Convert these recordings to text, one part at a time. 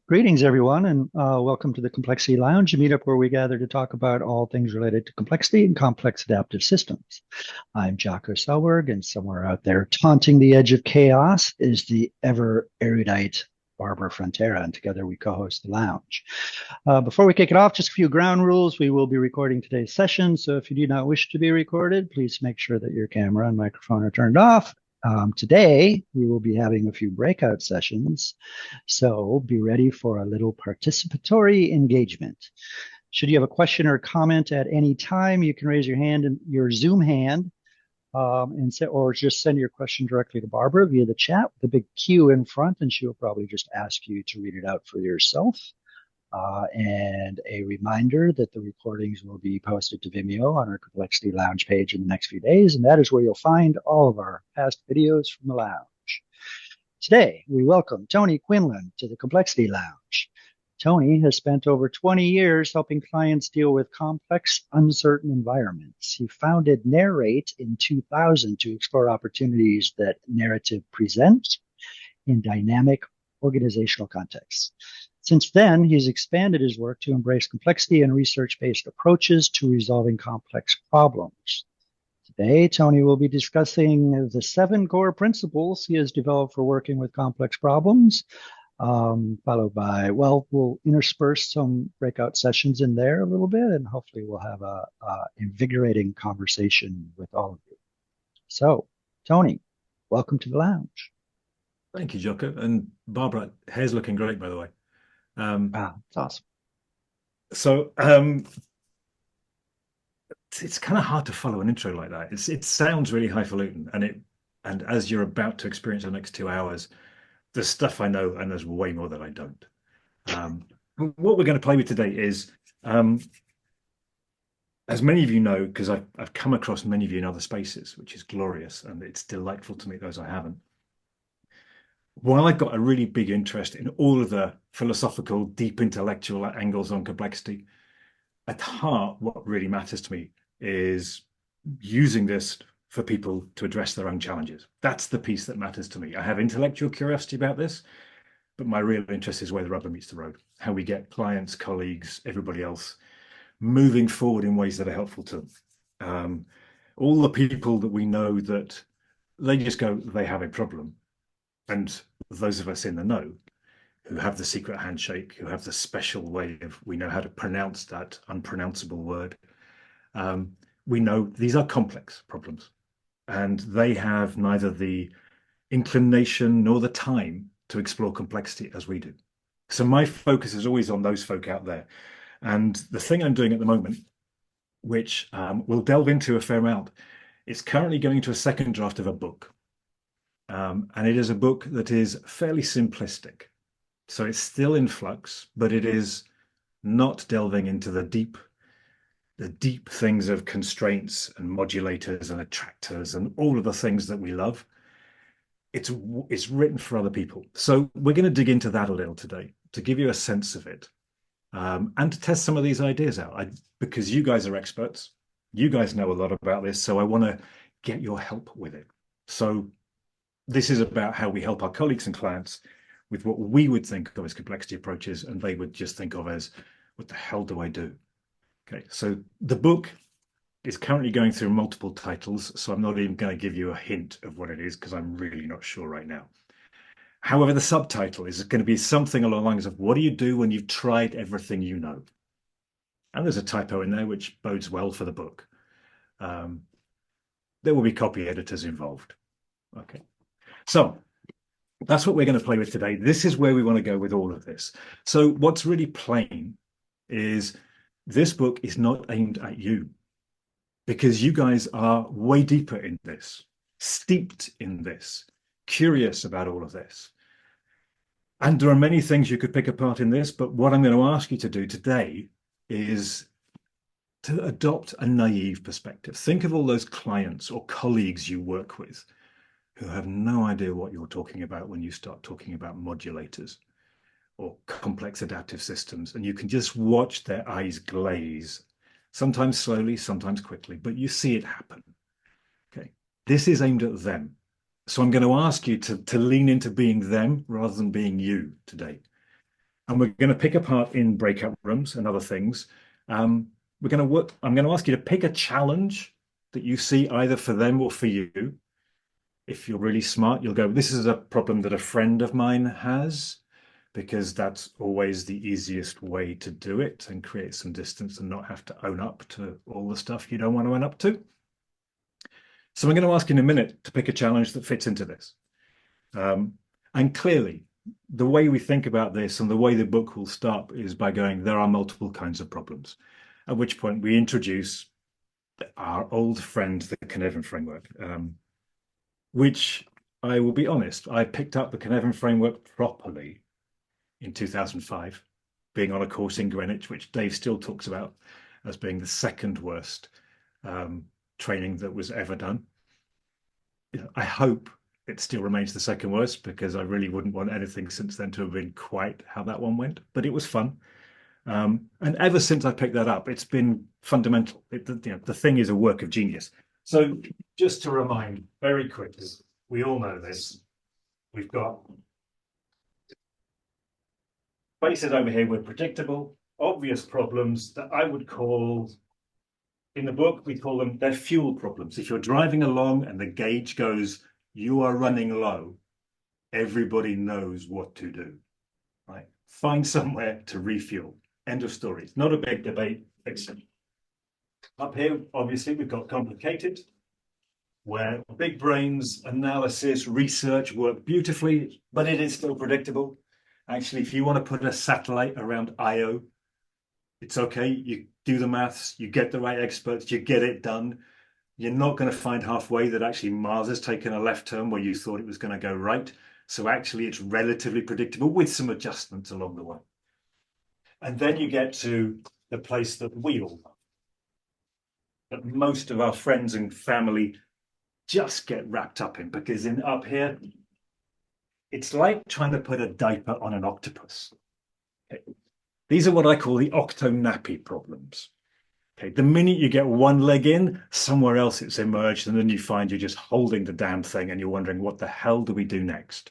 Greetings, everyone, and welcome to the Complexity Lounge, a meetup where we gather to talk about all things related to complexity and complex adaptive systems. I'm Jocko Selberg, and somewhere out there, taunting the edge of chaos, is the ever erudite Barbara Frontera, and together we co-host the lounge. Before we kick it off, just a few ground rules. We will be recording today's session, so if you do not wish to be recorded, please make sure that your camera and microphone are turned off. Today, we will be having a few breakout sessions, so be ready for a little participatory engagement. Should you have a question or comment at any time, you can raise your hand and your Zoom hand, or just send your question directly to Barbara via the chat with a big Q in front, and she'll probably just ask you to read it out for yourself. And a reminder that the recordings will be posted to Vimeo on our Complexity Lounge page in the next few days, and that is where you'll find all of our past videos from the lounge. Today, we welcome Tony Quinlan to the Complexity Lounge. Tony has spent over 20 years helping clients deal with complex, uncertain environments. He founded Narrate in 2000 to explore opportunities that narrative presents in dynamic organizational contexts. Since then, he's expanded his work to embrace complexity and research-based approaches to resolving complex problems. Today, Tony will be discussing the 7 core principles he has developed for working with complex problems, followed by, we'll intersperse some breakout sessions in there a little bit, and hopefully we'll have a invigorating conversation with all of you. So, Tony, welcome to the lounge. Thank you, Jocko. And Barbara, hair's looking great, by the way. It's awesome. So it's kind of hard to follow an intro like that. It sounds really highfalutin, and as you're about to experience the next 2 hours, there's stuff I know, and there's way more that I don't. What we're going to play with today is, as many of you know, because I've come across many of you in other spaces, which is glorious, and it's delightful to meet those I haven't. While I've got a really big interest in all of the philosophical, deep intellectual angles on complexity, at heart, what really matters to me is using this for people to address their own challenges. That's the piece that matters to me. I have intellectual curiosity about this, but my real interest is where the rubber meets the road, how we get clients, colleagues, everybody else moving forward in ways that are helpful to them. All the people that we know that they just go, they have a problem. And those of us in the know who have the secret handshake, who have the special way of, we know how to pronounce that unpronounceable word. We know these are complex problems, and they have neither the inclination nor the time to explore complexity as we do. So my focus is always on those folk out there. And the thing I'm doing at the moment, which we'll delve into a fair amount, is currently going to a second draft of a book. And it is a book that is fairly simplistic. So it's still in flux, but it is not delving into the deep things of constraints and modulators and attractors and all of the things that we love. It's written for other people. So we're going to dig into that a little today to give you a sense of it, and to test some of these ideas out. Because you guys are experts, you guys know a lot about this, so I want to get your help with it. So this is about how we help our colleagues and clients with what we would think of as complexity approaches, and they would just think of as, what the hell do I do? Okay, so the book is currently going through multiple titles, so I'm not even going to give you a hint of what it is, because I'm really not sure right now. However, the subtitle is going to be something along the lines of, what do you do when you've tried everything you know? And there's a typo in there, which bodes well for the book. There will be copy editors involved. Okay. So that's what we're going to play with today. This is where we want to go with all of this. So what's really plain is this book is not aimed at you, because you guys are way deeper in this, steeped in this, curious about all of this. And there are many things you could pick apart in this, but what I'm going to ask you to do today is to adopt a naive perspective. Think of all those clients or colleagues you work with who have no idea what you're talking about when you start talking about modulators or complex adaptive systems. And you can just watch their eyes glaze, sometimes slowly, sometimes quickly, but you see it happen. Okay, this is aimed at them. So I'm going to ask you to lean into being them rather than being you today. And we're going to pick apart in breakout rooms and other things. We're going to work. I'm going to ask you to pick a challenge that you see either for them or for you. If you're really smart, you'll go, this is a problem that a friend of mine has, because that's always the easiest way to do it and create some distance and not have to own up to all the stuff you don't want to own up to. So I'm going to ask you in a minute to pick a challenge that fits into this. And clearly, the way we think about this and the way the book will start is by going, there are multiple kinds of problems, at which point we introduce our old friend, the Cynefin Framework, which I will be honest, I picked up the Cynefin Framework properly in 2005, being on a course in Greenwich, which Dave still talks about as being the second worst training that was ever done. I hope it still remains the second worst, because I really wouldn't want anything since then to have been quite how that one went, but it was fun. And ever since I picked that up, it's been fundamental. The thing is a work of genius. So just to remind very quickly, we all know this. We've got spaces over here with predictable, obvious problems that I would call, in the book, we call them, they're fuel problems. If you're driving along and the gauge goes, you are running low, everybody knows what to do, right? Find somewhere to refuel. End of story. It's not a big debate. Up here, obviously, we've got complicated, where big brains, analysis, research work beautifully, but it is still predictable. Actually, if you want to put a satellite around Io, it's okay. You do the maths, you get the right experts, you get it done. You're not going to find halfway that actually Mars has taken a left turn where you thought it was going to go right. So actually, it's relatively predictable with some adjustments along the way. And then you get to the place that we all love, that most of our friends and family just get wrapped up in, because up here, it's like trying to put a diaper on an octopus. Okay. These are what I call the octo-nappy problems. Okay, the minute you get one leg in, somewhere else it's emerged, and then you find you're just holding the damn thing and you're wondering, what the hell do we do next?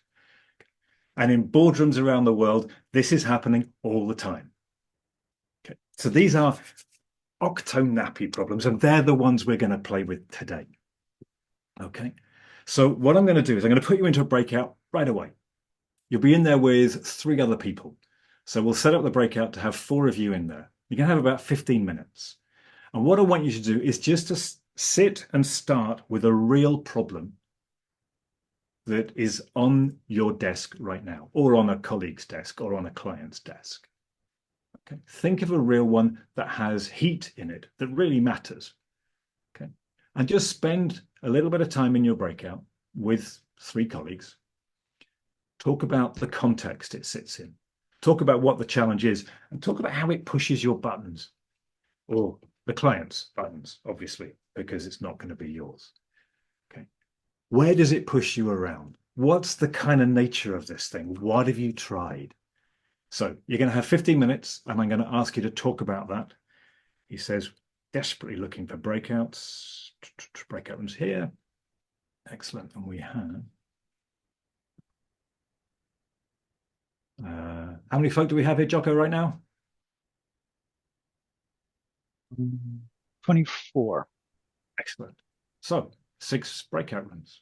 And in boardrooms around the world, this is happening all the time. Okay, so these are octo-nappy problems, and they're the ones we're going to play with today. Okay, so what I'm going to do is I'm going to put you into a breakout right away. You'll be in there with 3 other people. So we'll set up the breakout to have 4 of you in there. You can have about 15 minutes. And what I want you to do is just to sit and start with a real problem that is on your desk right now, or on a colleague's desk, or on a client's desk. Okay. Think of a real one that has heat in it, that really matters. Okay. And just spend a little bit of time in your breakout with 3 colleagues. Talk about the context it sits in. Talk about what the challenge is, and talk about how it pushes your buttons, or the client's buttons, obviously, because it's not going to be yours. Okay. Where does it push you around? What's the kind of nature of this thing? What have you tried? So you're going to have 15 minutes, and I'm going to ask you to talk about that. He says, desperately looking for breakouts. Breakout rooms here. Excellent. And we have... how many folk do we have here, Jocko, right now? 24. Excellent. So 6 breakout rooms.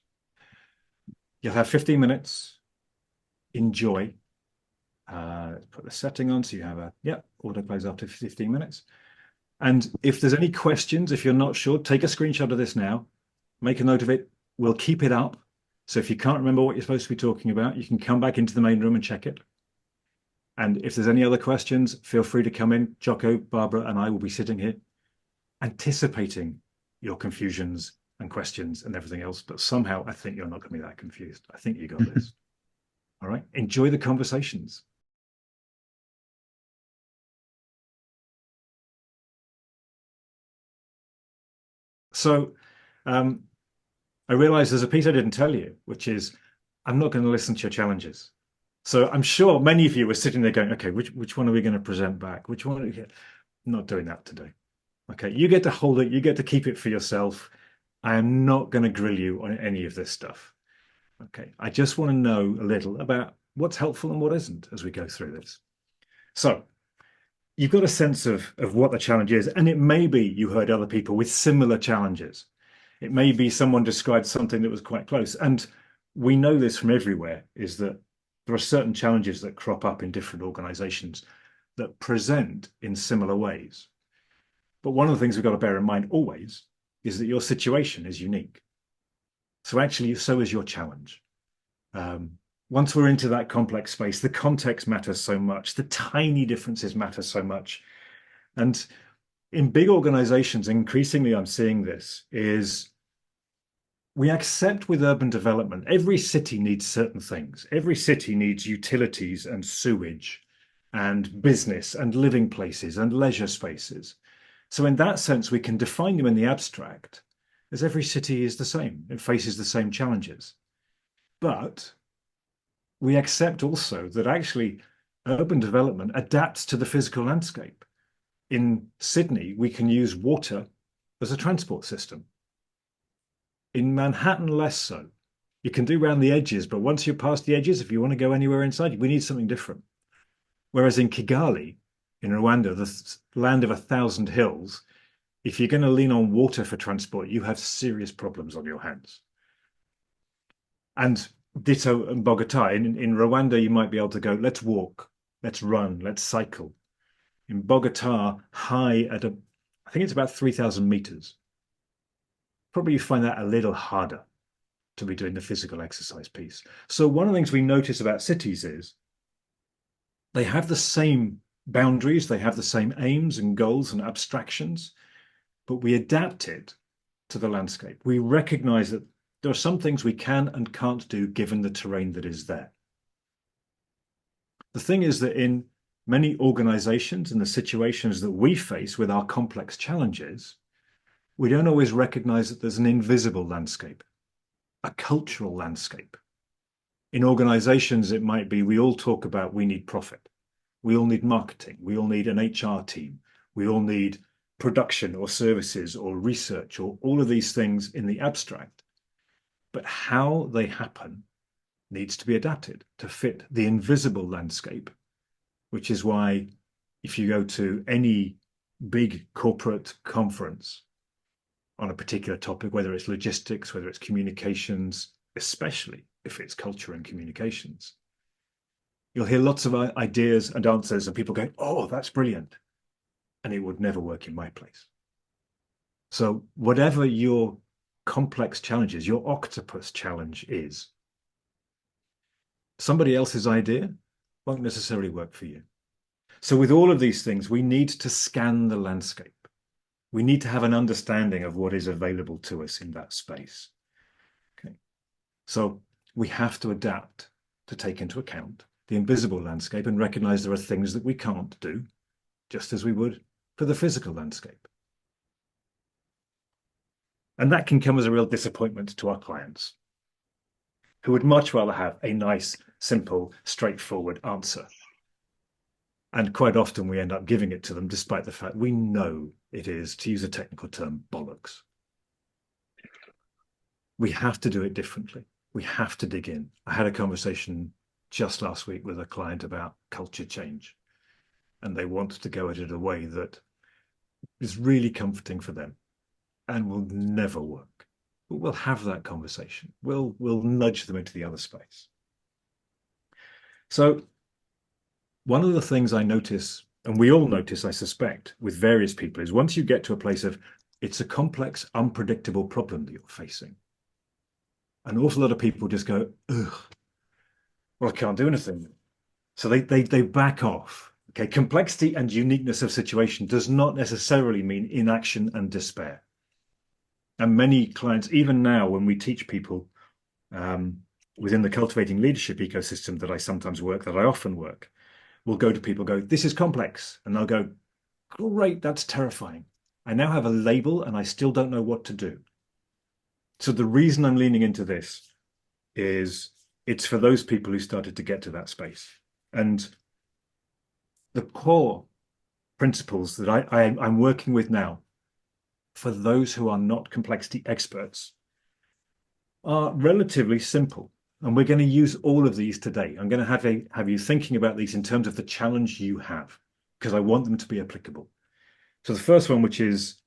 You'll have 15 minutes. Enjoy. Put the setting on so you have a, auto close after 15 minutes. And if there's any questions, if you're not sure, take a screenshot of this now. Make a note of it. We'll keep it up. So if you can't remember what you're supposed to be talking about, you can come back into the main room and check it. And if there's any other questions, feel free to come in. Jocko, Barbara, and I will be sitting here anticipating your confusions and questions and everything else. But somehow I think you're not going to be that confused. I think you got this. All right. Enjoy the conversations. So I realize there's a piece I didn't tell you, which is I'm not going to listen to your challenges. So I'm sure many of you were sitting there going, okay, which one are we going to present back? Which one? I'm not doing that today. Okay, you get to hold it. You get to keep it for yourself. I am not going to grill you on any of this stuff. Okay, I just want to know a little about what's helpful and what isn't as we go through this. So you've got a sense of what the challenge is, and it may be you heard other people with similar challenges. It may be someone described something that was quite close. And we know this from everywhere, is that there are certain challenges that crop up in different organizations that present in similar ways. But one of the things we've got to bear in mind always is that your situation is unique. So actually, so is your challenge. Once we're into that complex space, the context matters so much. The tiny differences matter so much. And in big organizations, increasingly I'm seeing this, is we accept with urban development, every city needs certain things. Every city needs utilities and sewage and business and living places and leisure spaces. So in that sense, we can define them in the abstract as every city is the same. It faces the same challenges. But we accept also that actually urban development adapts to the physical landscape. In Sydney, we can use water as a transport system. In Manhattan, less so. You can do around the edges, but once you're past the edges, if you want to go anywhere inside, we need something different. Whereas in Kigali, in Rwanda, the land of 1,000 hills, if you're going to lean on water for transport, you have serious problems on your hands. And ditto in Bogota. In Rwanda, you might be able to go, let's walk, let's run, let's cycle. In Bogota, high at I think it's about 3,000 meters. Probably you find that a little harder to be doing the physical exercise piece. So one of the things we notice about cities is they have the same boundaries, they have the same aims and goals and abstractions, but we adapt it to the landscape. We recognize that there are some things we can and can't do given the terrain that is there. The thing is that in many organizations and the situations that we face with our complex challenges, we don't always recognize that there's an invisible landscape, a cultural landscape. In organizations, it might be we all talk about we need profit. We all need marketing. We all need an HR team. We all need production or services or research or all of these things in the abstract. But how they happen needs to be adapted to fit the invisible landscape, which is why if you go to any big corporate conference on a particular topic, whether it's logistics, whether it's communications, especially if it's culture and communications, you'll hear lots of ideas and answers and people going, oh, that's brilliant. And it would never work in my place. So whatever your complex challenge is, your octopus challenge is, somebody else's idea won't necessarily work for you. So with all of these things, we need to scan the landscape. We need to have an understanding of what is available to us in that space. Okay. So we have to adapt to take into account the invisible landscape and recognize there are things that we can't do, just as we would for the physical landscape. And that can come as a real disappointment to our clients, who would much rather have a nice, simple, straightforward answer. And quite often we end up giving it to them, despite the fact we know it is, to use a technical term, bollocks. We have to do it differently. We have to dig in. I had a conversation just last week with a client about culture change, and they want to go at it a way that is really comforting for them and will never work. But we'll have that conversation. We'll nudge them into the other space. So one of the things I notice, and we all notice, I suspect, with various people, is once you get to a place of it's a complex, unpredictable problem that you're facing, an awful lot of people just go, ugh, well, I can't do anything. So they back off. Okay, complexity and uniqueness of situation does not necessarily mean inaction and despair. And many clients, even now, when we teach people within the cultivating leadership ecosystem that I sometimes work, that I often work, will go to people, go, this is complex. And they'll go, great, that's terrifying. I now have a label and I still don't know what to do. So the reason I'm leaning into this is it's for those people who started to get to that space. And the core principles that I'm working with now for those who are not complexity experts are relatively simple. And we're going to use all of these today. I'm going to have you thinking about these in terms of the challenge you have, because I want them to be applicable. So the first one, which is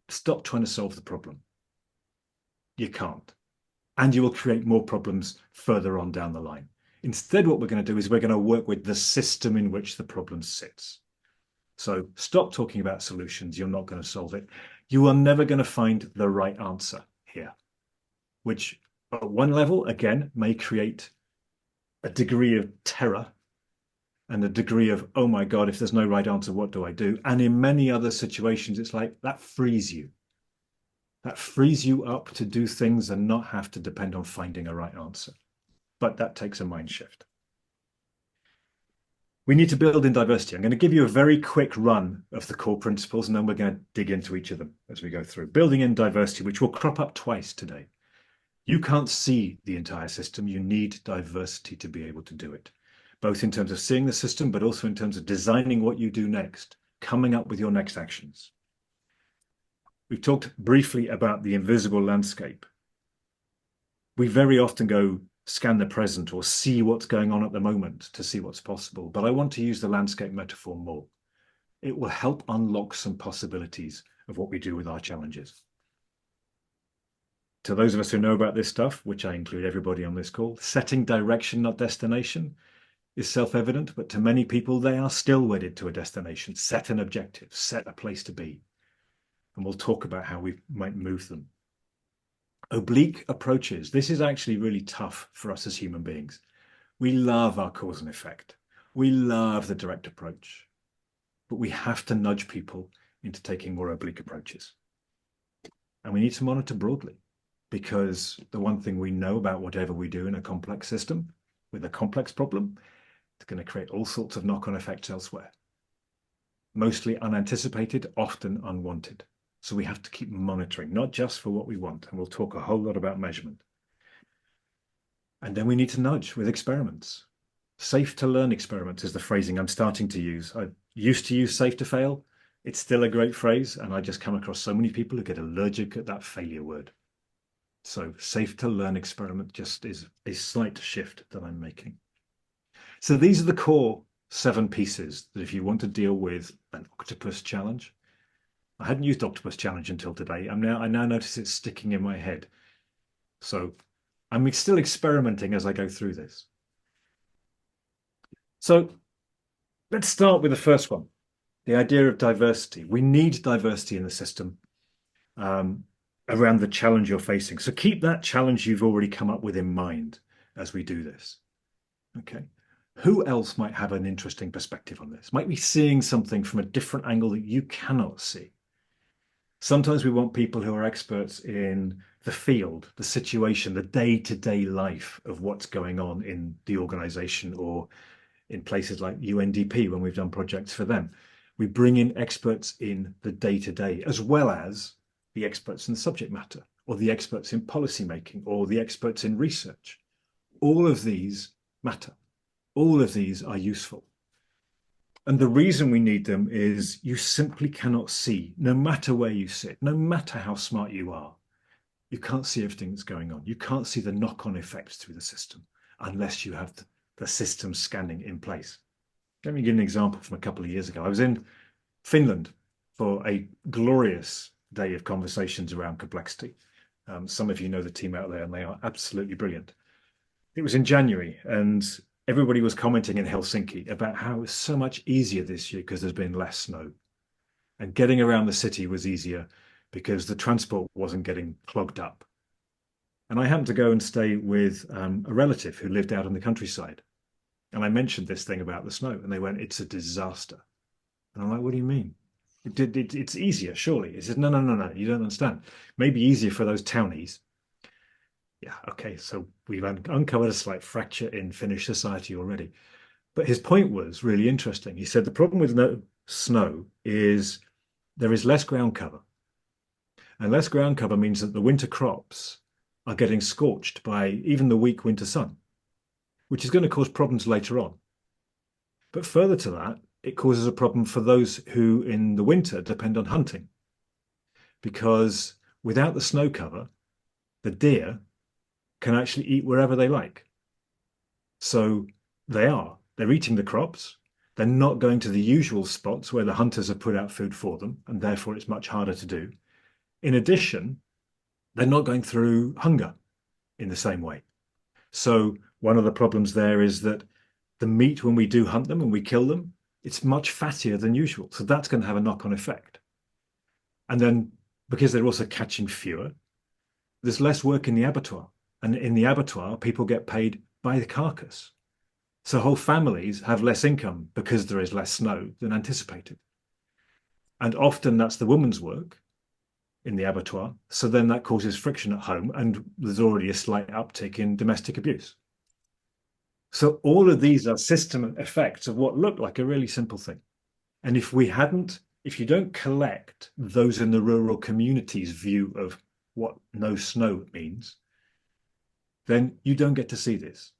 stop trying to solve the problem. You can't. And you will create more problems further on down the line. Instead, what we're going to do is we're going to work with the system in which the problem sits. So stop talking about solutions. You're not going to solve it. You are never going to find the right answer here, which at one level, again, may create a degree of terror and a degree of, oh my God, if there's no right answer, what do I do? And in many other situations, it's like that frees you. That frees you up to do things and not have to depend on finding a right answer. But that takes a mind shift. We need to build in diversity. I'm going to give you a very quick run of the core principles, and then we're going to dig into each of them as we go through. Building in diversity, which will crop up twice today. You can't see the entire system. You need diversity to be able to do it, both in terms of seeing the system, but also in terms of designing what you do next, coming up with your next actions. We've talked briefly about the invisible landscape. We very often go scan the present or see what's going on at the moment to see what's possible. But I want to use the landscape metaphor more. It will help unlock some possibilities of what we do with our challenges. To those of us who know about this stuff, which I include everybody on this call, setting direction, not destination, is self-evident, but to many people, they are still wedded to a destination. Set an objective, set a place to be. And we'll talk about how we might move them. Oblique approaches. This is actually really tough for us as human beings. We love our cause and effect. We love the direct approach, but we have to nudge people into taking more oblique approaches. And we need to monitor broadly, because the one thing we know about whatever we do in a complex system with a complex problem, it's going to create all sorts of knock-on effects elsewhere. Mostly unanticipated, often unwanted. So we have to keep monitoring, not just for what we want. And we'll talk a whole lot about measurement. And then we need to nudge with experiments. Safe to learn experiments is the phrasing I'm starting to use. I used to use safe to fail. It's still a great phrase. And I just come across so many people who get allergic at that failure word. So safe to learn experiment just is a slight shift that I'm making. So these are the core 7 pieces that if you want to deal with an octopus challenge, I hadn't used Octopus Challenge until today. I now notice it's sticking in my head. So I'm still experimenting as I go through this. So let's start with the first one, the idea of diversity. We need diversity in the system around the challenge you're facing. So keep that challenge you've already come up with in mind as we do this. Okay. Who else might have an interesting perspective on this? Might be seeing something from a different angle that you cannot see. Sometimes we want people who are experts in the field, the situation, the day-to-day life of what's going on in the organization or in places like UNDP when we've done projects for them. We bring in experts in the day-to-day as well as the experts in the subject matter or the experts in policymaking or the experts in research. All of these matter. All of these are useful. And the reason we need them is you simply cannot see, no matter where you sit, no matter how smart you are, you can't see everything that's going on. You can't see the knock-on effects through the system unless you have the system scanning in place. Let me give an example from a couple of years ago. I was in Finland for a glorious day of conversations around complexity. Some of you know the team out there and they are absolutely brilliant. It was in January and everybody was commenting in Helsinki about how it was so much easier this year because there's been less snow. And getting around the city was easier because the transport wasn't getting clogged up. And I happened to go and stay with a relative who lived out in the countryside. And I mentioned this thing about the snow and they went, it's a disaster. And I'm like, what do you mean? It's easier, surely. He said, no, you don't understand. Maybe easier for those townies. Yeah, okay, so we've uncovered a slight fracture in Finnish society already. But his point was really interesting. He said the problem with no snow is there is less ground cover. And less ground cover means that the winter crops are getting scorched by even the weak winter sun, which is going to cause problems later on. But further to that, it causes a problem for those who in the winter depend on hunting. Because without the snow cover, the deer can actually eat wherever they like. So they're eating the crops. They're not going to the usual spots where the hunters have put out food for them, and therefore it's much harder to do. In addition, they're not going through hunger in the same way. So one of the problems there is that the meat, when we do hunt them and we kill them, it's much fattier than usual. So that's going to have a knock-on effect. And then because they're also catching fewer, there's less work in the abattoir. And in the abattoir, people get paid by the carcass. So whole families have less income because there is less snow than anticipated. And often that's the woman's work in the abattoir. So then that causes friction at home, and there's already a slight uptick in domestic abuse. So all of these are system effects of what looked like a really simple thing. And if you don't collect those in the rural community's view of what no snow means, then you don't get to see this.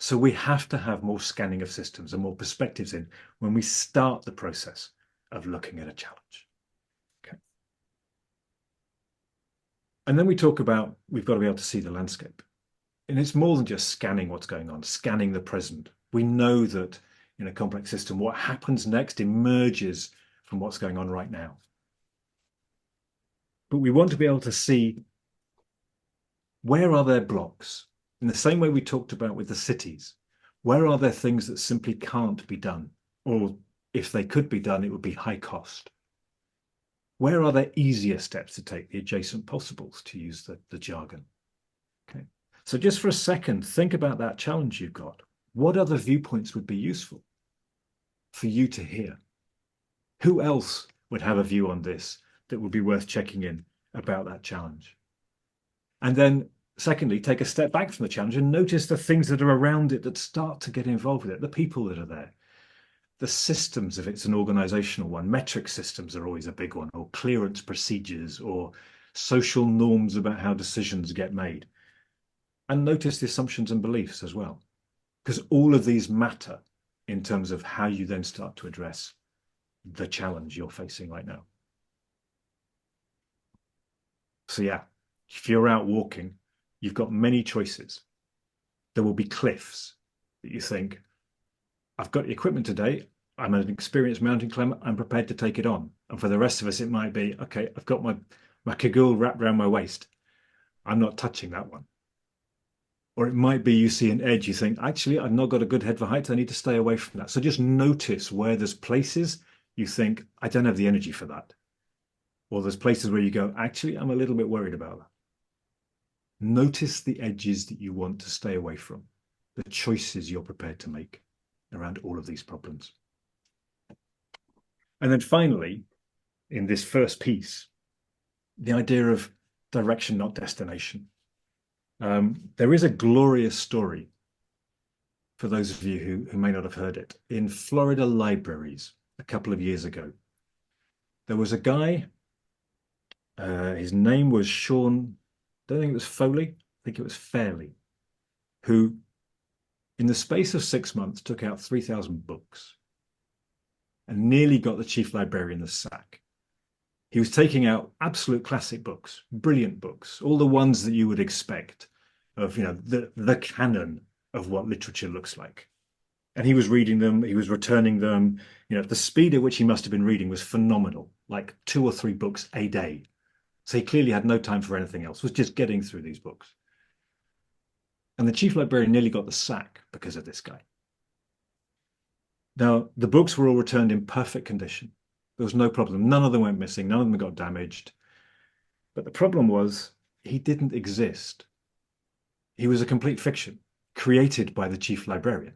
So we have to have more scanning of systems and more perspectives in when we start the process of looking at a challenge. Okay. And then we talk about we've got to be able to see the landscape. And it's more than just scanning what's going on, scanning the present. We know that in a complex system, what happens next emerges from what's going on right now. But we want to be able to see, where are there blocks? In the same way we talked about with the cities, where are there things that simply can't be done? Or if they could be done, it would be high cost. Where are there easier steps to take, the adjacent possibles, to use the jargon? Okay. So just for a second, think about that challenge you've got. What other viewpoints would be useful for you to hear? Who else would have a view on this that would be worth checking in about that challenge? And then secondly, take a step back from the challenge and notice the things that are around it that start to get involved with it, the people that are there, the systems, if it's an organizational one. Metric systems are always a big one, or clearance procedures, or social norms about how decisions get made. And notice the assumptions and beliefs as well, because all of these matter in terms of how you then start to address the challenge you're facing right now. So yeah, if you're out walking, you've got many choices. There will be cliffs that you think, I've got the equipment today, I'm an experienced mountain climber, I'm prepared to take it on. And for the rest of us, it might be, okay, I've got my cagoule wrapped around my waist, I'm not touching that one. Or it might be you see an edge, you think, actually, I've not got a good head for height, I need to stay away from that. So just notice where there's places you think, I don't have the energy for that. Or there's places where you go, actually, I'm a little bit worried about that. Notice the edges that you want to stay away from, the choices you're prepared to make around all of these problems. And then finally, in this first piece, the idea of direction, not destination. There is a glorious story, for those of you who may not have heard it, in Florida libraries a couple of years ago. There was a guy, his name was Sean, I don't think it was Foley, I think it was Fairley, who in the space of 6 months took out 3,000 books and nearly got the chief librarian the sack. He was taking out absolute classic books, brilliant books, all the ones that you would expect of, the canon of what literature looks like. And he was reading them, he was returning them. The speed at which he must have been reading was phenomenal, like 2 or 3 books a day. So he clearly had no time for anything else, was just getting through these books. And the chief librarian nearly got the sack because of this guy. Now, the books were all returned in perfect condition. There was no problem. None of them went missing. None of them got damaged. But the problem was he didn't exist. He was a complete fiction created by the chief librarian.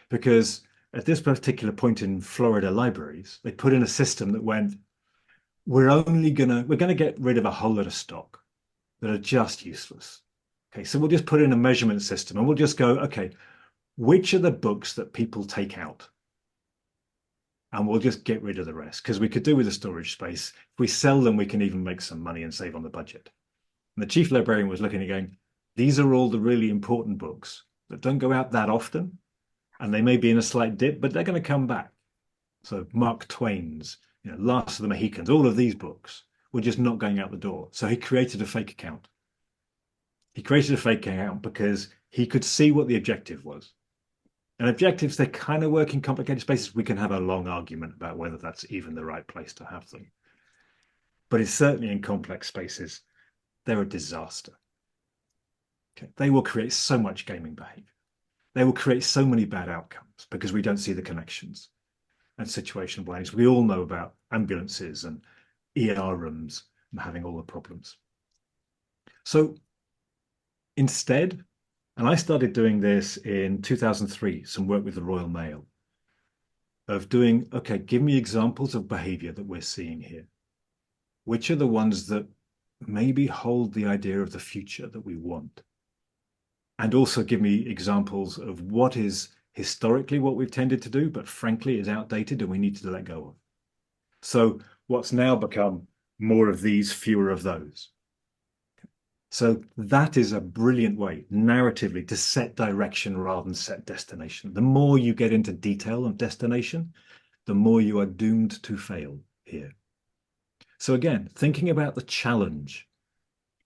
Because at this particular point in Florida libraries, they put in a system that went, we're gonna get rid of a whole lot of stock that are just useless. Okay, so we'll just put in a measurement system and we'll just go, okay, which are the books that people take out? And we'll just get rid of the rest, because we could do with the storage space. If we sell them, we can even make some money and save on the budget. And the chief librarian was looking at going, these are all the really important books that don't go out that often, and they may be in a slight dip, but they're going to come back. So Mark Twain's, Last of the Mohicans, all of these books were just not going out the door. So he created a fake account. He created a fake account because he could see what the objective was. And objectives, they kind of work in complicated spaces. We can have a long argument about whether that's even the right place to have them. But it's certainly in complex spaces, they're a disaster. Okay? They will create so much gaming behavior. They will create so many bad outcomes because we don't see the connections and situational blames. We all know about ambulances and ER rooms and having all the problems. So instead, and I started doing this in 2003, some work with the Royal Mail, of doing, okay, give me examples of behavior that we're seeing here. Which are the ones that maybe hold the idea of the future that we want? And also give me examples of what is historically what we've tended to do, but frankly is outdated and we need to let go of. So what's now become more of these, fewer of those. So that is a brilliant way, narratively, to set direction rather than set destination. The more you get into detail on destination, the more you are doomed to fail here. So again, thinking about the challenge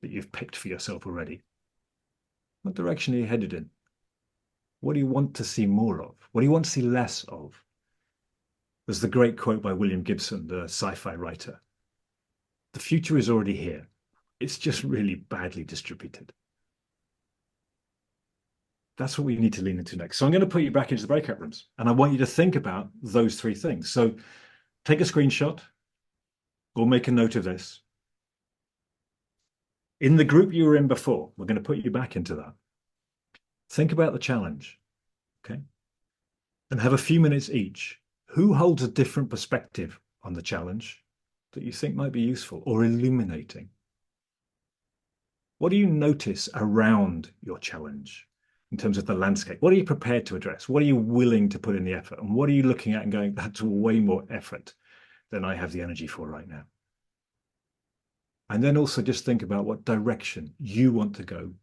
that you've picked for yourself already. What direction are you headed in? What do you want to see more of? What do you want to see less of? There's the great quote by William Gibson, the sci-fi writer. The future is already here. It's just really badly distributed. That's what we need to lean into next. So I'm going to put you back into the breakout rooms, and I want you to think about those three things. So take a screenshot or make a note of this. In the group you were in before, we're going to put you back into that. Think about the challenge, okay? And have a few minutes each. Who holds a different perspective on the challenge that you think might be useful or illuminating? What do you notice around your challenge in terms of the landscape? What are you prepared to address? What are you willing to put in the effort? And what are you looking at and going, that's way more effort than I have the energy for right now? And then also just think about what direction you want to go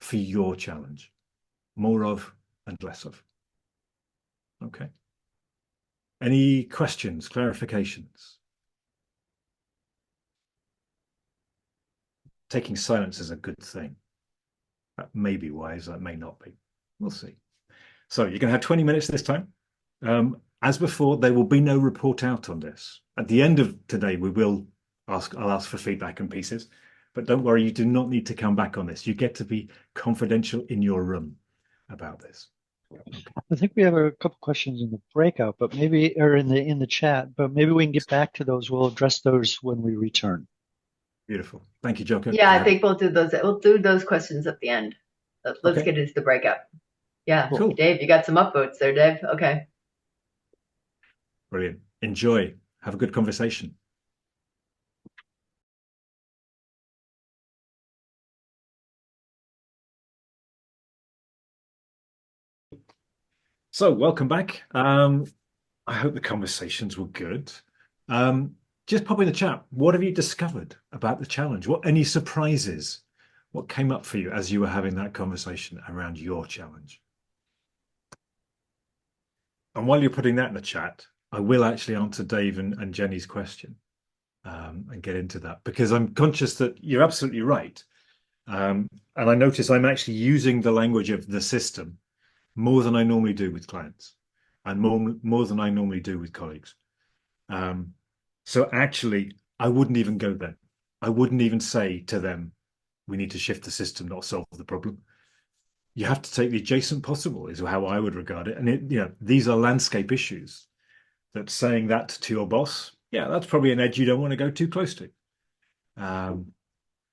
for your challenge. More of and less of. Okay. Any questions, clarifications? Taking silence is a good thing. That may be wise, that may not be. We'll see. So you're going to have 20 minutes this time. As before, there will be no report out on this. At the end of today, I'll ask for feedback and pieces, but don't worry, you do not need to come back on this. You get to be confidential in your room about this. Okay. I think we have a couple questions in the breakout, but maybe, or in the chat, but maybe we can get back to those. We'll address those when we return. Beautiful. Thank you, Joko. Yeah, I think we'll do those. We'll do those questions at the end. Let's get into the breakout. Yeah, Cool. Dave, you got some upvotes there, Dave. Okay. Brilliant. Enjoy. Have a good conversation. So welcome back. I hope the conversations were good. Just pop in the chat. What have you discovered about the challenge? Any surprises? What came up for you as you were having that conversation around your challenge? And while you're putting that in the chat, I will actually answer Dave and Jenny's question and get into that, because I'm conscious that you're absolutely right. And I notice I'm actually using the language of the system more than I normally do with clients and more than I normally do with colleagues. So actually, I wouldn't even go there. I wouldn't even say to them, we need to shift the system, not solve the problem. You have to take the adjacent possible is how I would regard it. And these are landscape issues that saying that to your boss, yeah, that's probably an edge you don't want to go too close to.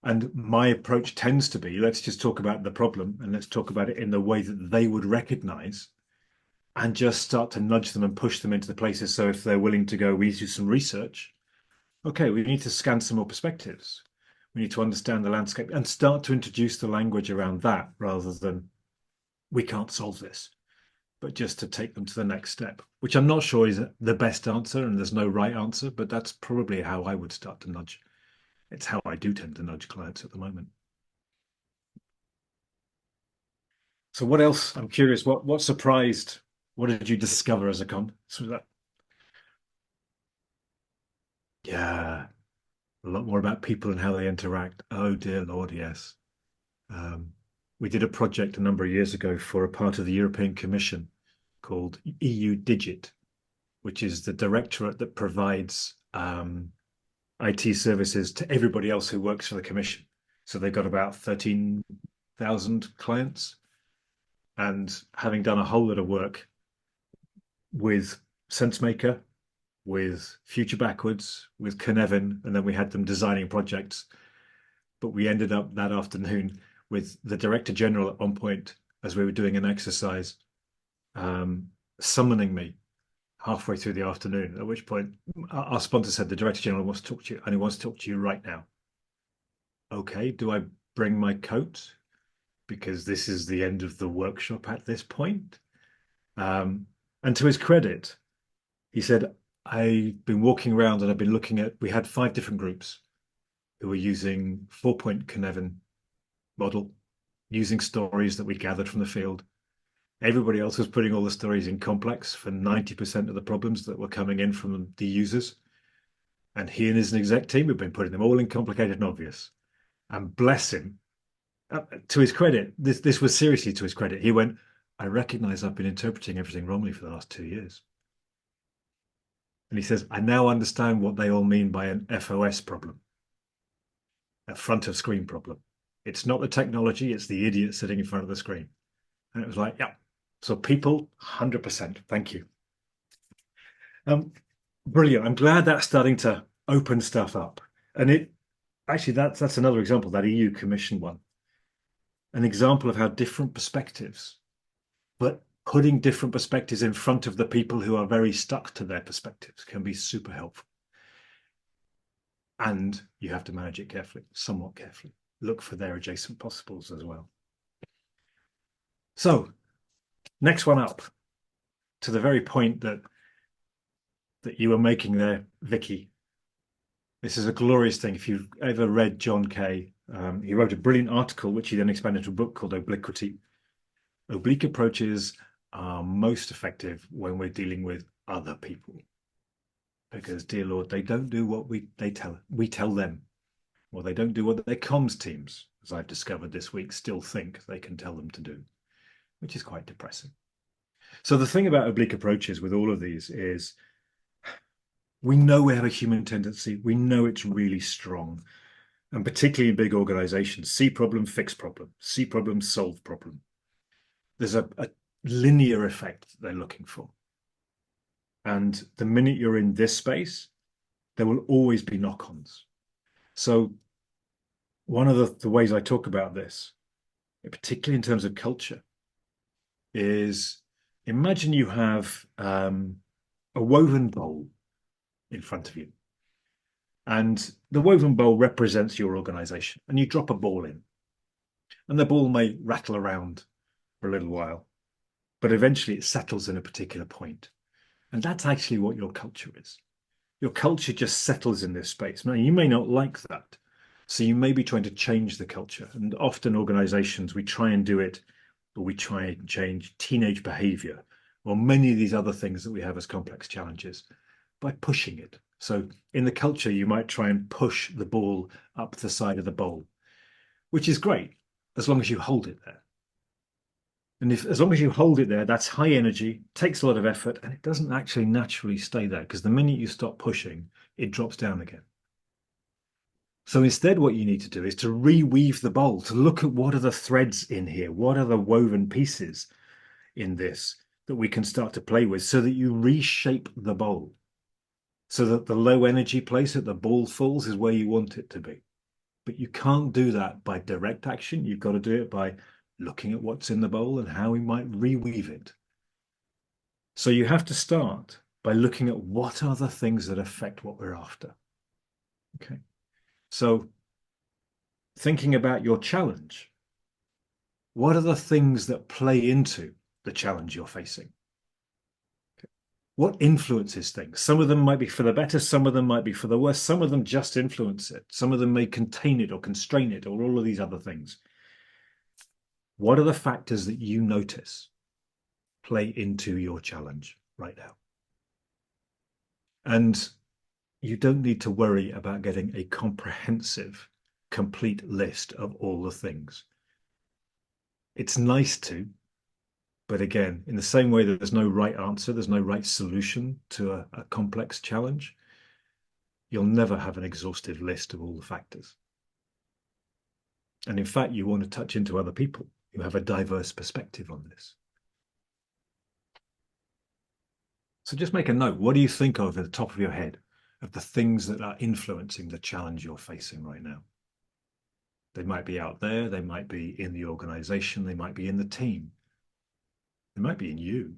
And my approach tends to be, let's just talk about the problem and let's talk about it in the way that they would recognize and just start to nudge them and push them into the places. So if they're willing to go, we need to do some research. Okay, we need to scan some more perspectives. We need to understand the landscape and start to introduce the language around that rather than we can't solve this, but just to take them to the next step, which I'm not sure is the best answer and there's no right answer, but that's probably how I would start to nudge. It's how I do tend to nudge clients at the moment. So what else? I'm curious, what surprised, what did you discover as a so that? Yeah, a lot more about people and how they interact. Oh dear Lord, yes. We did a project a number of years ago for a part of the European Commission called EU Digit, which is the directorate that provides IT services to everybody else who works for the Commission. So they've got about 13,000 clients. And having done a whole lot of work with SenseMaker, with Future Backwards, with Cynefin, and then we had them designing projects. But we ended up that afternoon with the Director General at one point, as we were doing an exercise, summoning me halfway through the afternoon, at which point our sponsor said, the Director General wants to talk to you, and he wants to talk to you right now. Okay, do I bring my coat? Because this is the end of the workshop at this point. And to his credit, he said, I've been walking around and I've been looking at, we had 5 different groups who were using 4-point Cynefin model, using stories that we gathered from the field. Everybody else was putting all the stories in complex for 90% of the problems that were coming in from the users. And he and his exec team have been putting them all in complicated and obvious. And bless him, to his credit, this was seriously to his credit. He went, I recognize I've been interpreting everything wrongly for the last 2 years. And he says, I now understand what they all mean by an FOS problem, a front of screen problem. It's not the technology, it's the idiot sitting in front of the screen. And it was like, yeah. So people, 100%. Thank you. Brilliant. I'm glad that's starting to open stuff up. And it actually, that's another example, that EU Commission one. An example of how different perspectives, but putting different perspectives in front of the people who are very stuck to their perspectives can be super helpful. And you have to manage it carefully, somewhat carefully. Look for their adjacent possibles as well. So, next one up, to the very point that you were making there, Vicky. This is a glorious thing. If you've ever read John Kay, he wrote a brilliant article, which he then expanded into a book called Obliquity. Oblique approaches are most effective when we're dealing with other people. Because, dear Lord, they don't do what we tell them. Or they don't do what their comms teams, as I've discovered this week, still think they can tell them to do, which is quite depressing. So the thing about oblique approaches with all of these is we know we have a human tendency. We know it's really strong. And particularly in big organizations, see problem, fix problem, see problem, solve problem. There's a linear effect that they're looking for. And the minute you're in this space, there will always be knock-ons. So one of the ways I talk about this, particularly in terms of culture, is imagine you have a woven bowl in front of you. And the woven bowl represents your organization. And you drop a ball in. And the ball may rattle around for a little while, but eventually it settles in a particular point. And that's actually what your culture is. Your culture just settles in this space. Now, you may not like that. So you may be trying to change the culture. And often organizations, we try and do it, or we try and change teenage behavior, or many of these other things that we have as complex challenges by pushing it. So in the culture, you might try and push the ball up the side of the bowl, which is great, as long as you hold it there. And as long as you hold it there, that's high energy, takes a lot of effort, and it doesn't actually naturally stay there, because the minute you stop pushing, it drops down again. So instead, what you need to do is to reweave the bowl, to look at what are the threads in here, what are the woven pieces in this that we can start to play with, so that you reshape the bowl, so that the low energy place that the ball falls is where you want it to be. But you can't do that by direct action. You've got to do it by looking at what's in the bowl and how we might reweave it. So you have to start by looking at what are the things that affect what we're after. Okay. So thinking about your challenge, what are the things that play into the challenge you're facing? Okay. What influences things? Some of them might be for the better, some of them might be for the worse, some of them just influence it. Some of them may contain it or constrain it, or all of these other things. What are the factors that you notice play into your challenge right now? And you don't need to worry about getting a comprehensive, complete list of all the things. It's nice to, but again, in the same way that there's no right answer, there's no right solution to a complex challenge, you'll never have an exhaustive list of all the factors. And in fact, you want to touch into other people who have a diverse perspective on this. So just make a note. What do you think of at the top of your head of the things that are influencing the challenge you're facing right now? They might be out there. They might be in the organization. They might be in the team. They might be in you.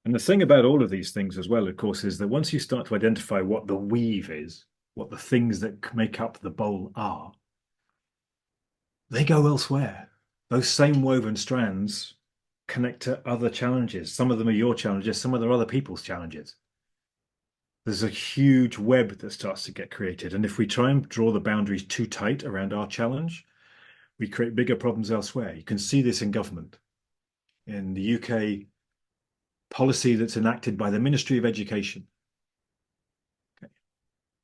And the thing about all of these things as well, of course, is that once you start to identify what the weave is, what the things that make up the bowl are, they go elsewhere. Those same woven strands connect to other challenges. Some of them are your challenges, some of them are other people's challenges. There's a huge web that starts to get created. And if we try and draw the boundaries too tight around our challenge, we create bigger problems elsewhere. You can see this in government. In the UK, policy that's enacted by the Ministry of Education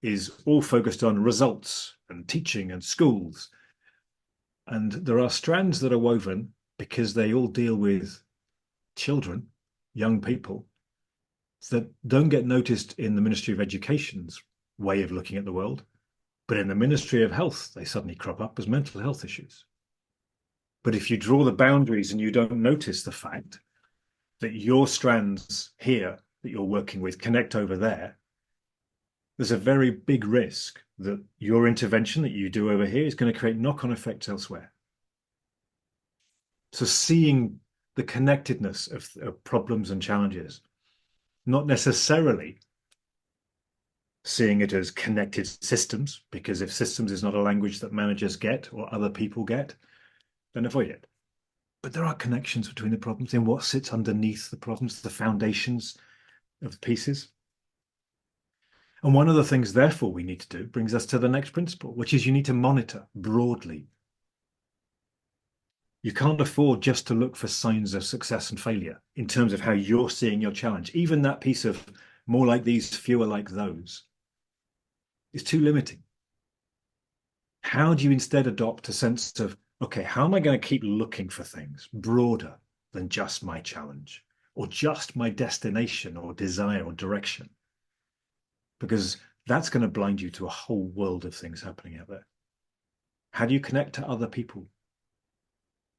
is all focused on results and teaching and schools. And there are strands that are woven because they all deal with children, young people, that don't get noticed in the Ministry of Education's way of looking at the world. But in the Ministry of Health, they suddenly crop up as mental health issues. But if you draw the boundaries and you don't notice the fact that your strands here that you're working with connect over there, there's a very big risk that your intervention that you do over here is going to create knock-on effects elsewhere. So seeing the connectedness of problems and challenges, not necessarily seeing it as connected systems, because if systems is not a language that managers get or other people get, then avoid it. But there are connections between the problems in what sits underneath the problems, the foundations of the pieces. And one of the things, therefore, we need to do brings us to the next principle, which is you need to monitor broadly. You can't afford just to look for signs of success and failure in terms of how you're seeing your challenge. Even that piece of more like these, fewer like those is too limiting. How do you instead adopt a sense of, okay, how am I going to keep looking for things broader than just my challenge or just my destination or desire or direction? Because that's going to blind you to a whole world of things happening out there. How do you connect to other people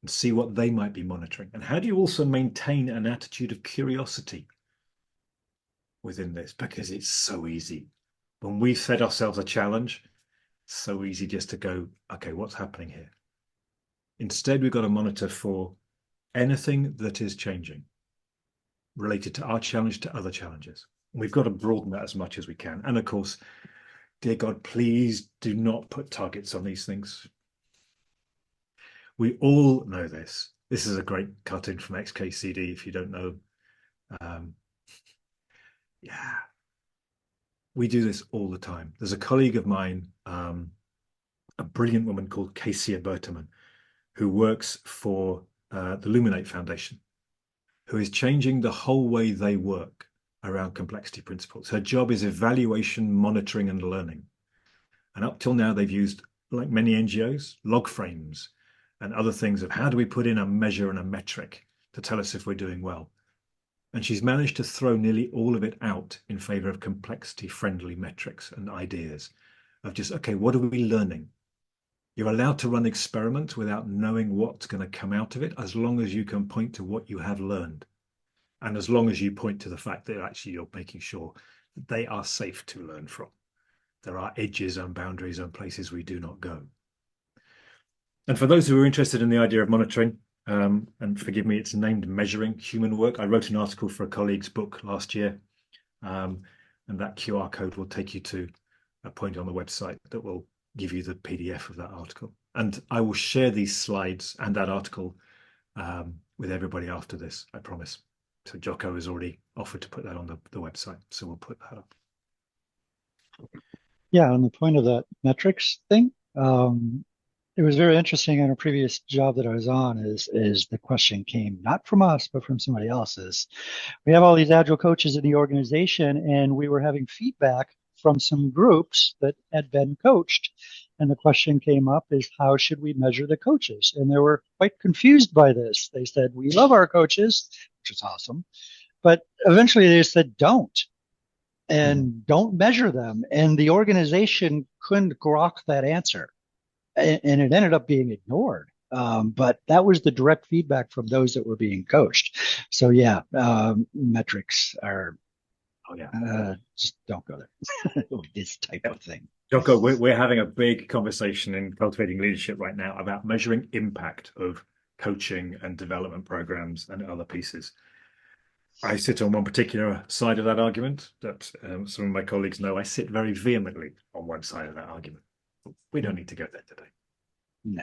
and see what they might be monitoring? And how do you also maintain an attitude of curiosity within this? Because it's so easy. When we set ourselves a challenge, it's so easy just to go, okay, what's happening here? Instead, we've got to monitor for anything that is changing related to our challenge to other challenges. We've got to broaden that as much as we can. And of course, dear God, please do not put targets on these things. We all know this. This is a great cartoon from XKCD, if you don't know. Yeah, we do this all the time. There's a colleague of mine, a brilliant woman called Casey Berterman, who works for the Luminate Foundation, who is changing the whole way they work around complexity principles. Her job is evaluation, monitoring, and learning. And up till now, they've used, like many NGOs, log frames and other things of how do we put in a measure and a metric to tell us if we're doing well. And she's managed to throw nearly all of it out in favor of complexity-friendly metrics and ideas of just, okay, what are we learning? You're allowed to run experiments without knowing what's going to come out of it, as long as you can point to what you have learned. And as long as you point to the fact that actually you're making sure that they are safe to learn from. There are edges and boundaries and places we do not go. And for those who are interested in the idea of monitoring, and forgive me, it's named Measuring Human Work. I wrote an article for a colleague's book last year, and that QR code will take you to a point on the website that will give you the PDF of that article. And I will share these slides and that article with everybody after this, I promise. So Jocko has already offered to put that on the website, so we'll put that up. Yeah, on the point of that metrics thing, It was very interesting in a previous job that I was on is the question came not from us, but from somebody else's. We have all these agile coaches in the organization, and we were having feedback from some groups that had been coached. And the question came up is how should we measure the coaches? And they were quite confused by this. They said, we love our coaches, which is awesome. But eventually they said, don't. And don't measure them. And the organization couldn't grok that answer. And it ended up being ignored. But that was the direct feedback from those that were being coached. So yeah, metrics are, Oh yeah. just don't go there. This type of thing. Jocko, we're having a big conversation in Cultivating Leadership right now about measuring impact of coaching and development programs and other pieces. I sit on one particular side of that argument that some of my colleagues know I sit very vehemently on one side of that argument. We don't need to go there today. No.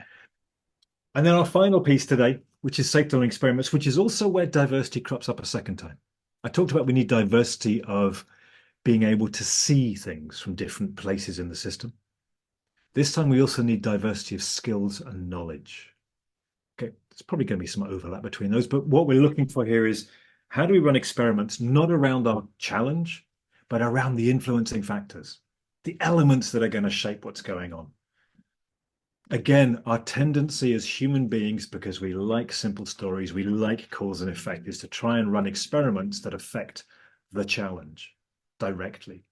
And then our final piece today, which is safe learning experiments, which is also where diversity crops up a second time. I talked about we need diversity of being able to see things from different places in the system. This time we also need diversity of skills and knowledge. Okay, there's probably going to be some overlap between those, but what we're looking for here is how do we run experiments not around our challenge, but around the influencing factors, the elements that are going to shape what's going on. Again, our tendency as human beings, because we like simple stories, we like cause and effect, is to try and run experiments that affect the challenge directly.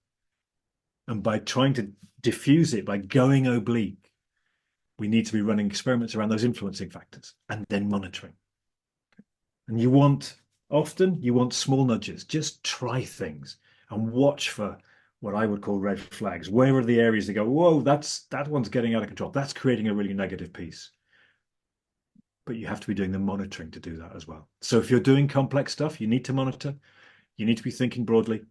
And by trying to diffuse it, by going oblique, we need to be running experiments around those influencing factors and then monitoring. And often you want small nudges. Just try things and watch for what I would call red flags. Where are the areas that go, whoa, that one's getting out of control. That's creating a really negative piece. But you have to be doing the monitoring to do that as well. So if you're doing complex stuff, you need to monitor, you need to be thinking broadly,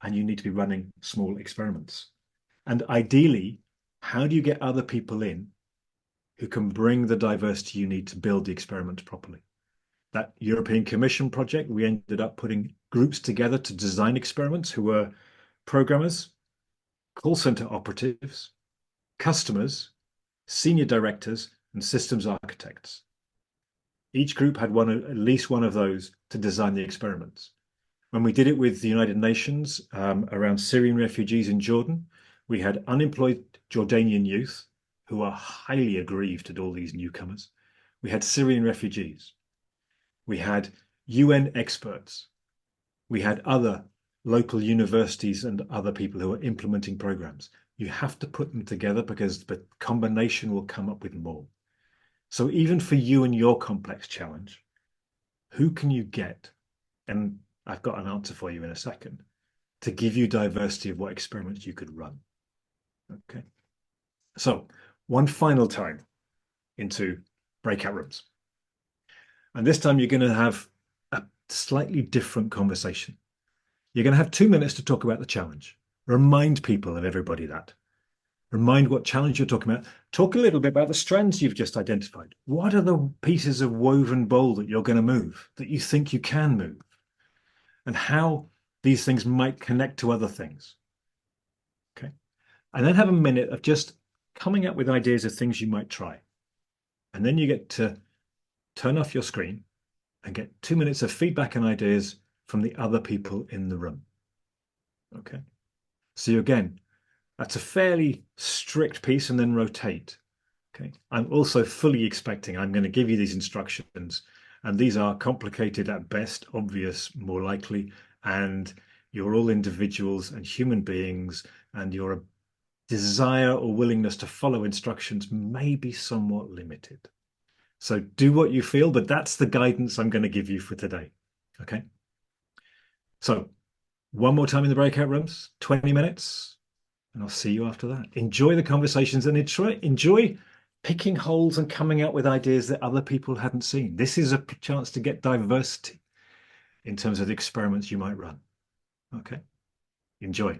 and you need to be running small experiments. And ideally, how do you get other people in who can bring the diversity you need to build the experiment properly? That European Commission project, we ended up putting groups together to design experiments who were programmers, call center operatives, customers, senior directors, and systems architects. Each group had at least one of those to design the experiments. When we did it with the United Nations around Syrian refugees in Jordan, we had unemployed Jordanian youth who are highly aggrieved at all these newcomers. We had Syrian refugees. We had UN experts. We had other local universities and other people who are implementing programs. You have to put them together because the combination will come up with more. So even for you and your complex challenge, who can you get? And I've got an answer for you in a second to give you diversity of what experiments you could run. Okay. So one final time into breakout rooms. And this time you're going to have a slightly different conversation. You're going to have 2 minutes to talk about the challenge. Remind people and everybody that. Remind what challenge you're talking about. Talk a little bit about the strands you've just identified. What are the pieces of woven bowl that you're going to move, that you think you can move? And how these things might connect to other things. Okay. And then have a minute of just coming up with ideas of things you might try. And then you get to turn off your screen and get 2 minutes of feedback and ideas from the other people in the room. Okay. So again, that's a fairly strict piece, and then rotate. Okay. I'm also fully expecting I'm going to give you these instructions, and these are complicated at best, obvious more likely, and you're all individuals and human beings, and your desire or willingness to follow instructions may be somewhat limited. So do what you feel, but that's the guidance I'm going to give you for today. Okay. So one more time in the breakout rooms, 20 minutes, and I'll see you after that. Enjoy the conversations and enjoy picking holes and coming out with ideas that other people hadn't seen. This is a chance to get diversity in terms of the experiments you might run. Okay. Enjoy.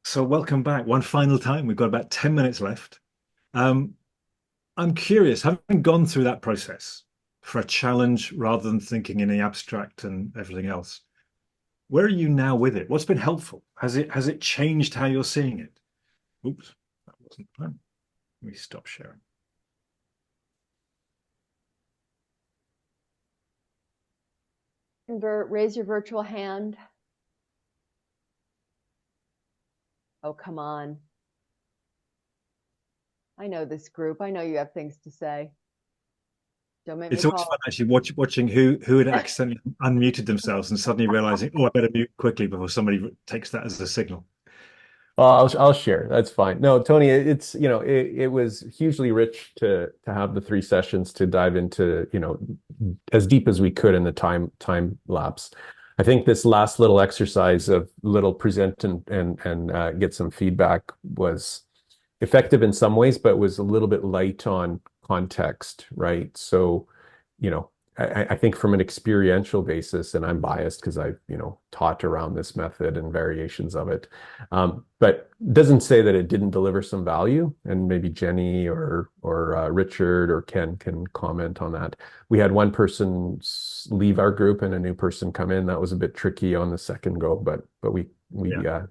So welcome back one final time. We've got about 10 minutes left. I'm curious, having gone through that process for a challenge rather than thinking in the abstract and everything else, Where are you now with it? What's been helpful? Has it changed how you're seeing it? Oops, that wasn't the plan. Let me stop sharing. Raise your virtual hand. Oh, come on. I know this group. I know you have things to say. Don't make It's me always call. fun actually watching who had accidentally unmuted themselves and suddenly realizing, oh, I better mute quickly before somebody takes that as a signal. Well, I'll share. That's fine. No, Tony, it's it was hugely rich to have the 3 sessions to dive into as deep as we could in the time lapse. I think this last little exercise of little present and get some feedback was effective in some ways, but was a little bit light on context, right? So, I think from an experiential basis, and I'm biased because I've, taught around this method and variations of it, but doesn't say that it didn't deliver some value. And maybe Jenny or Richard or Ken can comment on that. We had one person leave our group and a new person come in. That was a bit tricky on the second go, but we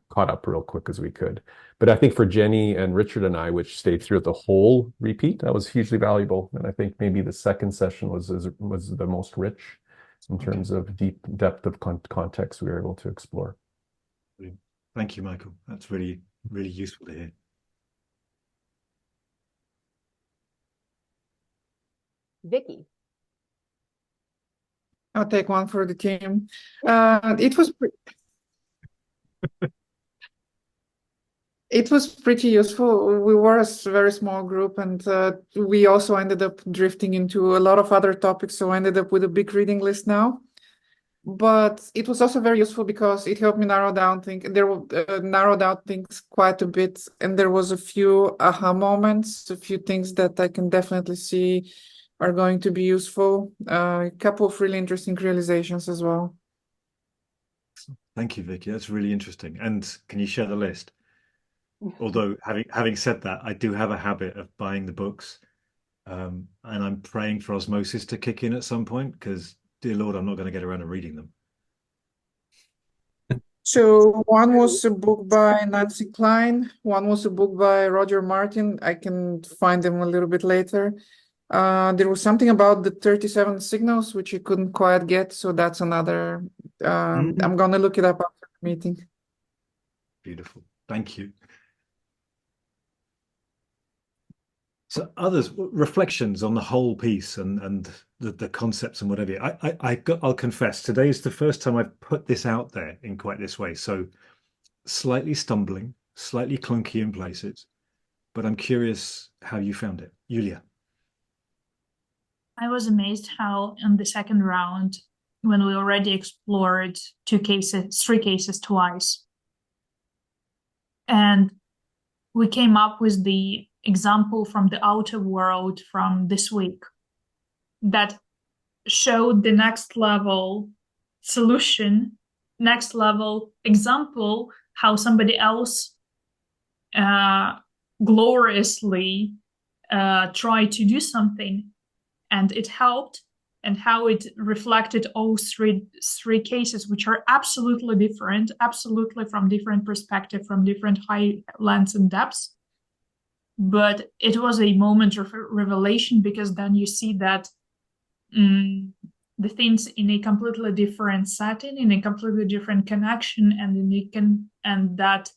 caught up real quick as we could. But I think for Jenny and Richard and I, which stayed through the whole repeat, that was hugely valuable. And I think maybe the second session was the most rich in terms of depth of context we were able to explore. Thank you, Michael. That's really, really useful to hear. Vicky. I'll take one for the team. It was pretty useful. We were a very small group, and we also ended up drifting into a lot of other topics, so I ended up with a big reading list now. But it was also very useful because it helped me narrow down things quite a bit, and there was a few aha moments, a few things that I can definitely see are going to be useful. A couple of really interesting realizations as well. Thank you, Vicky. That's really interesting. And can you share the list? Although having said that, I do have a habit of buying the books, and I'm praying for osmosis to kick in at some point because, dear Lord, I'm not going to get around to reading them. So one was a book by Nancy Klein, one was a book by Roger Martin. I can find them a little bit later. There was something about the 37 signals, which you couldn't quite get, so that's another. I'm going to look it up after the meeting. Beautiful. Thank you. So others, reflections on the whole piece and the concepts and whatever. I'll confess, today is the first time I've put this out there in quite this way. So slightly stumbling, slightly clunky in places, but I'm curious how you found it. Julia. I was amazed how in the second round, when we already explored 3 cases twice, and we came up with the example from the outer world from this week that showed the next level solution, next level example, how somebody else gloriously tried to do something and it helped, and how it reflected all three cases, which are absolutely different, absolutely from different perspective, from different high lengths and depths. But it was a moment of revelation, because then you see that the things in a completely different setting, in a completely different connection, and that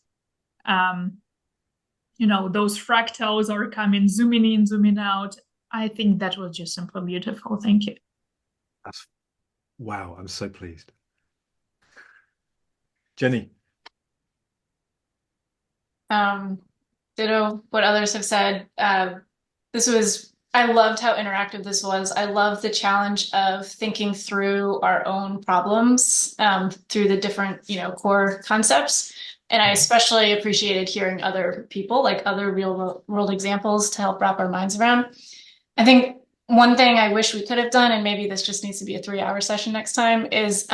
those fractals are coming, zooming in, zooming out. I think that was just simply beautiful. Thank you. Wow, I'm so pleased. Jenny. Ditto what others have said. I loved how interactive this was. I loved the challenge of thinking through our own problems through the different, core concepts. And I especially appreciated hearing other people, like other real world examples to help wrap our minds around. I think one thing I wish we could have done, and maybe this just needs to be a 3-hour session next time, is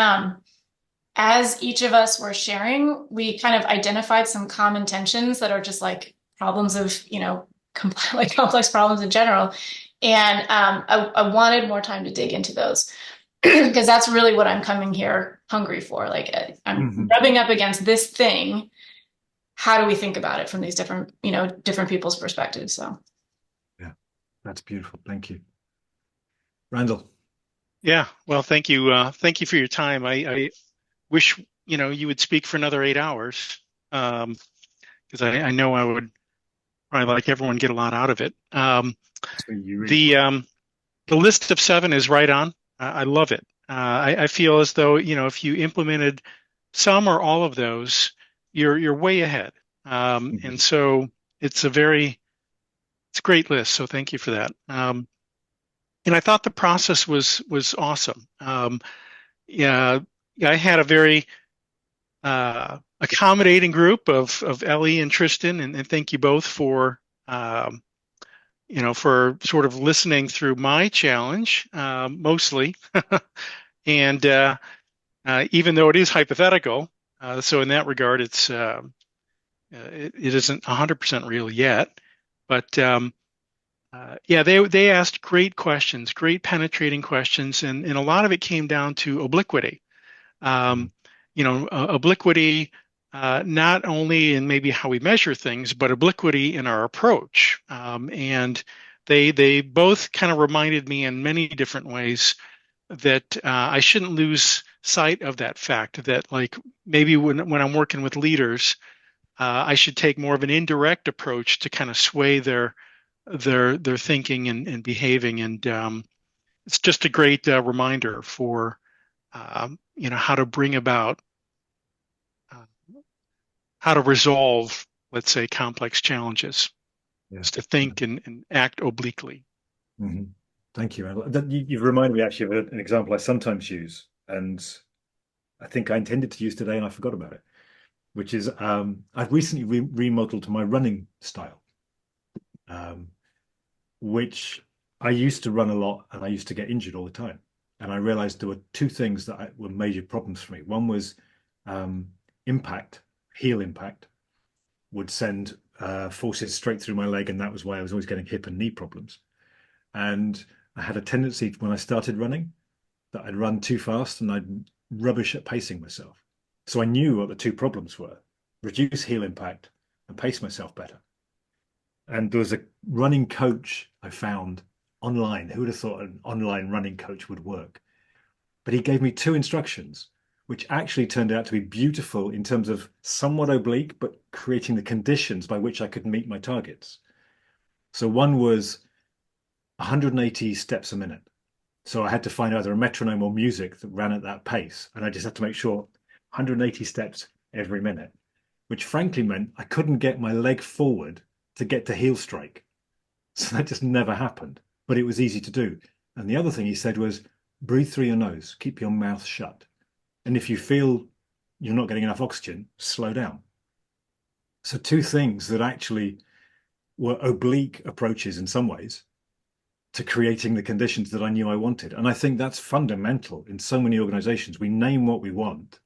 as each of us were sharing, we kind of identified some common tensions that are just like problems of, complex problems in general. And I wanted more time to dig into those because that's really what I'm coming here hungry for. Like I'm rubbing up against this thing. How do we think about it from these different, different people's perspectives? So. Yeah, that's beautiful. Thank you. Randall. Yeah, well, thank you. Thank you for your time. I wish, you would speak for another 8 hours, because I know I would probably, like everyone, get a lot out of it. The list of 7 is right on. I love it. I feel as though, if you implemented some or all of those, you're way ahead. And so it's a great list. So thank you for that. And I thought the process was awesome. Yeah, I had a very accommodating group of Ellie and Tristan, and thank you both for for sort of listening through my challenge, mostly. And even though it is hypothetical, so in that regard, it isn't 100% real yet, but yeah, they asked great questions, great penetrating questions, and a lot of it came down to obliquity. Obliquity, not only in maybe how we measure things, but obliquity in our approach. And they both kind of reminded me in many different ways that I shouldn't lose sight of that fact that, like, maybe when I'm working with leaders, I should take more of an indirect approach to kind of sway their thinking and behaving. And it's just a great reminder for how to bring about how to resolve, let's say, complex challenges. Yes, to think and act obliquely. Thank you. You've reminded me actually of an example I sometimes use, and I think I intended to use today and I forgot about it, which is I've recently remodeled my running style, which I used to run a lot and I used to get injured all the time. And I realized there were 2 things that were major problems for me. One was impact, heel impact, would send forces straight through my leg, and that was why I was always getting hip and knee problems. And I had a tendency when I started running that I'd run too fast and I'd rubbish at pacing myself. So I knew what the 2 problems were: reduce heel impact and pace myself better. And there was a running coach I found online. Who would have thought an online running coach would work? But he gave me 2 instructions, which actually turned out to be beautiful in terms of somewhat oblique, but creating the conditions by which I could meet my targets. So one was 180 steps a minute. So I had to find either a metronome or music that ran at that pace. And I just had to make sure 180 steps every minute, which frankly meant I couldn't get my leg forward to get to heel strike. So that just never happened, but it was easy to do. And the other thing he said was, breathe through your nose, keep your mouth shut. And if you feel you're not getting enough oxygen, slow down. So 2 things that actually were oblique approaches in some ways to creating the conditions that I knew I wanted. And I think that's fundamental in so many organizations. We name what we want,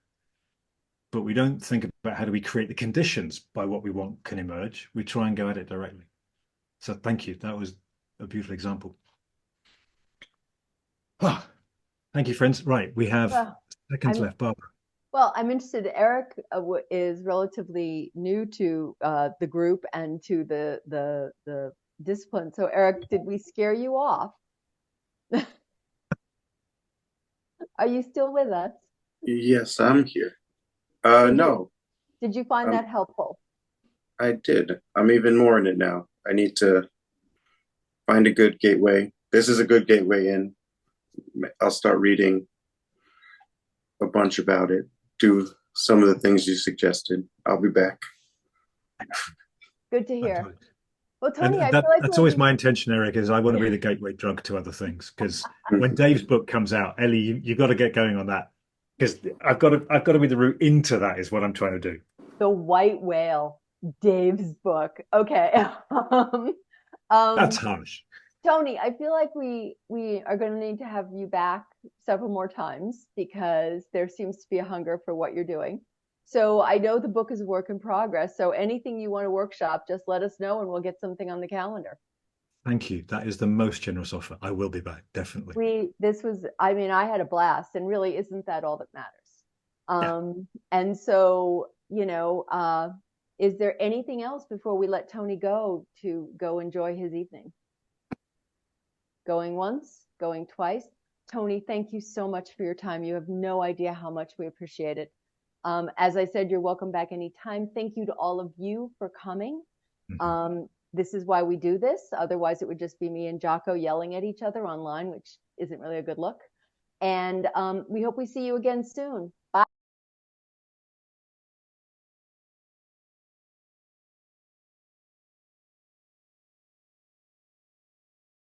but we don't think about how do we create the conditions by what we want can emerge. We try and go at it directly. So thank you. That was a beautiful example. Ah, thank you, friends. Right, we have seconds left. Barbara. Well, I'm interested. Eric is relatively new to the group and to the discipline. So, Eric, did we scare you off? Are you still with us? Yes, I'm here. No. Did you find that helpful? I did. I'm even more in it now. I need to find a good gateway. This is a good gateway in. I'll start reading a bunch about it. Do some of the things you suggested. I'll be back. Good to hear. Well, Tony, I feel like that's always my intention, Eric, is I want to be the gateway drug to other things. Because when Dave's book comes out, Ellie, you've got to get going on that. Because I've got to be the route into that is what I'm trying to do. The White Whale, Dave's book. Okay. That's harsh. Tony, I feel like we are going to need to have you back several more times because there seems to be a hunger for what you're doing. So I know the book is a work in progress. So anything you want to workshop, just let us know and we'll get something on the calendar. Thank you. That is the most generous offer. I will be back, definitely. I had a blast, and really, isn't that all that matters? And so, is there anything else before we let Tony go to go enjoy his evening? Going once, going twice. Tony, thank you so much for your time. You have no idea how much we appreciate it. As I said, you're welcome back anytime. Thank you to all of you for coming. This is why we do this. Otherwise, it would just be me and Jocko yelling at each other online, which isn't really a good look. And we hope we see you again soon. Bye.